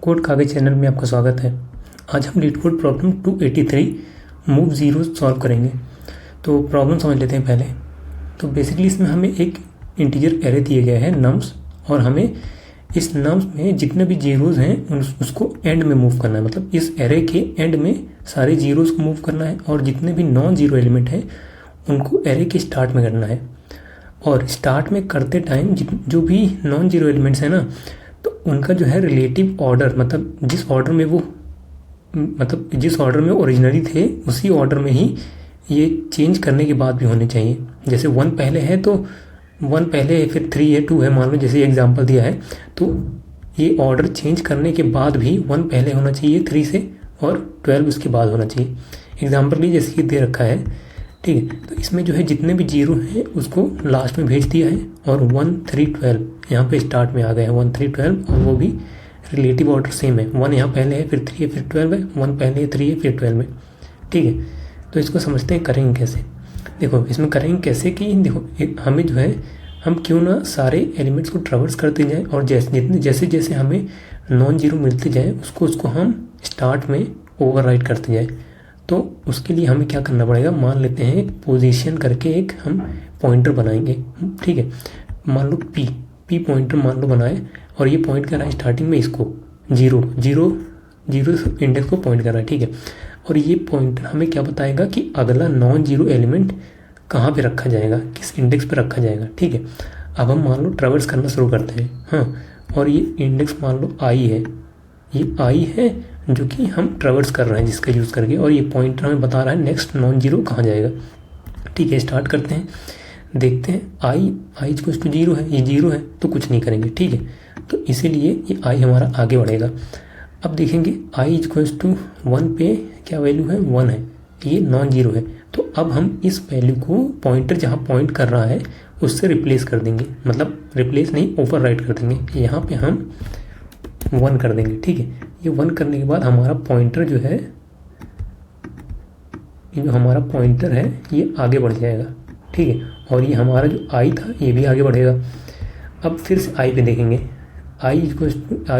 Code कागज channel में आपका स्वागत है। आज हम लीडकोड प्रॉब्लम 283 मूव जीरो सॉल्व करेंगे। तो प्रॉब्लम समझ लेते हैं पहले। तो बेसिकली इसमें हमें एक इंटीजर एरे दिया गया है नम्स, और हमें इस नम्स में जितने भी जीरोज़ हैं उसको एंड में मूव करना है। मतलब इस एरे के एंड में सारे जीरोज़ को मूव करना है, और जितने भी नॉन जीरो एलिमेंट हैं उनको एरे के स्टार्ट में करना है। और स्टार्ट में करते टाइम जो भी नॉन जीरो एलिमेंट्स हैं ना, तो उनका जो है रिलेटिव ऑर्डर, मतलब जिस ऑर्डर में ओरिजिनली थे उसी ऑर्डर में ही ये चेंज करने के बाद भी होने चाहिए। जैसे 1 पहले है तो 1 पहले है, फिर 3 है, 2 है, मान लो जैसे एग्जांपल दिया है, तो ये ऑर्डर चेंज करने के बाद भी 1 पहले होना चाहिए 3 से, और 12 उसके बाद होना चाहिए। एग्जाम्पल लिए जैसे कि दे रखा है, ठीक है। तो इसमें जो है जितने भी जीरो हैं उसको लास्ट में भेज दिया है, और 1 3 12 यहाँ पे स्टार्ट में आ गया है 1 3 12, और वो भी रिलेटिव ऑर्डर सेम है। 1 यहाँ पहले है, फिर 3 है, फिर 12 है, 1 पहले है, 3 है, फिर 12 है, ठीक है। तो इसको समझते हैं करेंगे कैसे। देखो इसमें करेंगे कैसे कि देखो हमें जो है, हम क्यों ना सारे एलिमेंट्स को ट्रेवर्स करते जाएं, और जैसे जैसे हमें नॉन जीरो मिलते जाए उसको हम स्टार्ट में ओवरराइट करते जाए। तो उसके लिए हमें क्या करना पड़ेगा, मान लेते हैं एक पोजीशन करके एक हम पॉइंटर बनाएंगे, ठीक है। मान लो पी पॉइंटर मान लो बनाए, और ये पॉइंट कर रहा है स्टार्टिंग में इसको जीरो इंडेक्स को पॉइंट कर रहा है, ठीक है। और ये पॉइंटर हमें क्या बताएगा कि अगला नॉन जीरो एलिमेंट कहाँ पे रखा जाएगा, किस इंडेक्स पे रखा जाएगा, ठीक है। अब हम मान लो ट्रेवर्स करना शुरू करते हैं, हाँ। और ये इंडेक्स मान लो आई है, ये आई है जो कि हम ट्रेवर्स कर रहे हैं जिसका यूज़ करके, और ये पॉइंटर हमें बता रहा है नेक्स्ट नॉन जीरो कहाँ जाएगा, ठीक है। स्टार्ट करते हैं, देखते हैं आई इक्वल्स टू जीरो है, ये जीरो है तो कुछ नहीं करेंगे, ठीक है। तो इसीलिए ये आई हमारा आगे बढ़ेगा। अब देखेंगे आई इक्वल्स टू 1 पे क्या वैल्यू है, 1 है, ये नॉन जीरो है। तो अब हम इस वैल्यू को पॉइंटर जहाँ पॉइंट कर रहा है उससे रिप्लेस कर देंगे, मतलब रिप्लेस नहीं ओवरराइट कर देंगे। यहाँ पे हम 1 कर देंगे, ठीक है। ये 1 करने के बाद हमारा पॉइंटर जो है, ये जो हमारा पॉइंटर है ये आगे बढ़ जाएगा, ठीक है। और ये हमारा जो आई था ये भी आगे बढ़ेगा। अब फिर से आई पे देखेंगे, आई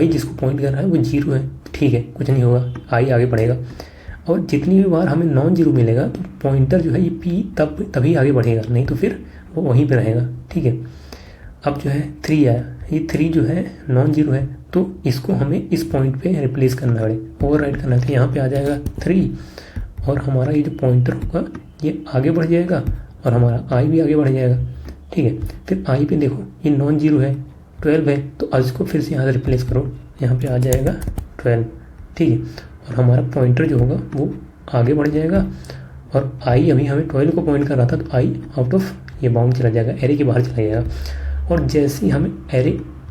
जिसको पॉइंट कर रहा है वो जीरो है, ठीक है, कुछ नहीं होगा, आई आगे बढ़ेगा। और जितनी भी बार हमें नॉन जीरो मिलेगा तो पॉइंटर जो है ये पी तभी आगे बढ़ेगा, नहीं तो फिर वो वहीं पे रहेगा, ठीक है। अब जो है 3 आया, ये 3 जो है नॉन जीरो है, तो इसको हमें इस पॉइंट पे रिप्लेस करना है, ओवरराइट करना है। तो यहाँ पे आ जाएगा 3, और हमारा ये जो पॉइंटर होगा ये आगे बढ़ जाएगा, और हमारा आई भी आगे बढ़ जाएगा, ठीक है। फिर आई पे देखो ये नॉन जीरो है, 12 है, तो अब इसको फिर से यहाँ से रिप्लेस करो, यहाँ पे आ जाएगा 12, ठीक है। और हमारा पॉइंटर जो होगा वो आगे बढ़ जाएगा, और आई अभी हमें 12 को पॉइंट कर रहा था, तो आई आउट ऑफ ये बाउंड चला जाएगा, एरे के बाहर चला जाएगा। और जैसे ही हमें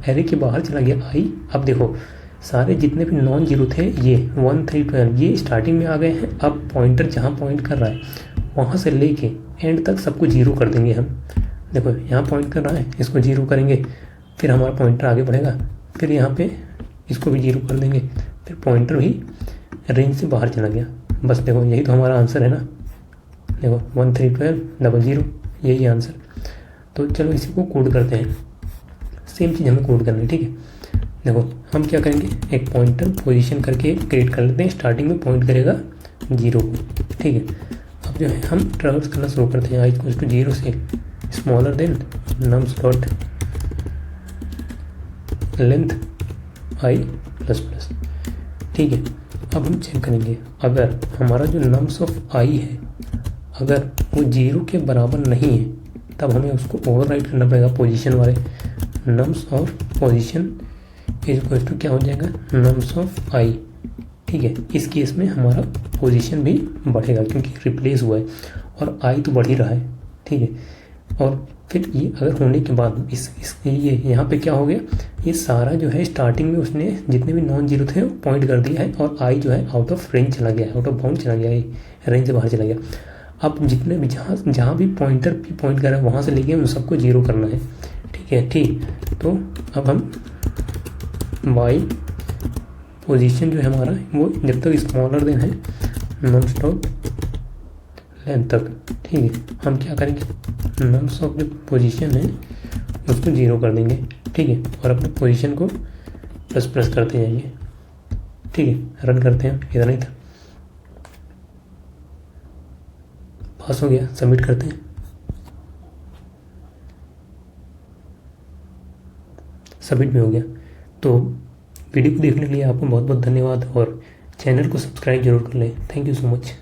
एरे के बाहर चला गया आई, अब देखो सारे जितने भी नॉन जीरो थे ये 1 3 12 ये स्टार्टिंग में आ गए हैं। अब पॉइंटर जहाँ पॉइंट कर रहा है वहाँ से लेके एंड तक सबको जीरो कर देंगे हम। देखो यहाँ पॉइंट कर रहा है, इसको जीरो करेंगे, फिर हमारा पॉइंटर आगे बढ़ेगा, फिर यहाँ पे इसको भी जीरो कर देंगे, फिर पॉइंटर भी रेंज से बाहर चला गया। बस देखो यही तो हमारा आंसर है ना, देखो 1 3 12 00, यही आंसर। तो चलो इसी को कोड करते हैं, सेम चीज़ हमें कोड करनी है, ठीक है। देखो हम क्या करेंगे, एक पॉइंटर पोजीशन करके क्रिएट कर लेते हैं, स्टार्टिंग में पॉइंट करेगा जीरो को, ठीक है। अब जो है हम ट्रेवर्स करना शुरू करते हैं आई इक्वल्स टू जीरो से smaller than nums dot length I plus plus, ठीक है। अब हम चेक करेंगे, अगर हमारा जो नम्स ऑफ आई है अगर वो जीरो के बराबर नहीं है तब हमें उसको ओवरराइट करना पड़ेगा पोजीशन वाले। Nouns of position is equal to क्या हो जाएगा, नम्स ऑफ आई, ठीक है। इस केस में हमारा पोजीशन भी बढ़ेगा क्योंकि रिप्लेस हुआ है, और आई तो बढ़ ही रहा है, ठीक है। और फिर ये अगर होने के बाद ये यहाँ पे क्या हो गया, ये सारा जो है स्टार्टिंग में उसने जितने भी नॉन जीरो थे वो पॉइंट कर दिया है, और आई जो है आउट ऑफ रेंज चला गया है, आउट ऑफ बाउंड चला गया है, रेंज से बाहर चला गया। अब जितने भी जहाँ भी पॉइंटर भी पॉइंट कर रहा है वहाँ से लेके उन सबको जीरो करना है, ठीक है, ठीक। तो अब हम वाई पोजीशन जो है हमारा वो जब तक स्मॉलर देन है नम्स डॉट लेंथ तक, ठीक है। हम क्या करेंगे, नम्स ऑफ जो पोजीशन है उसको जीरो कर देंगे, ठीक है। और अपने पोजीशन को प्लस प्लस करते जाइए, ठीक है, रन करते हैं, इतना ही था, पास हो गया, सबमिट करते हैं, सबमिट भी हो गया। तो वीडियो को देखने के लिए आपको बहुत बहुत धन्यवाद और चैनल को सब्सक्राइब जरूर कर लें। Thank you so much.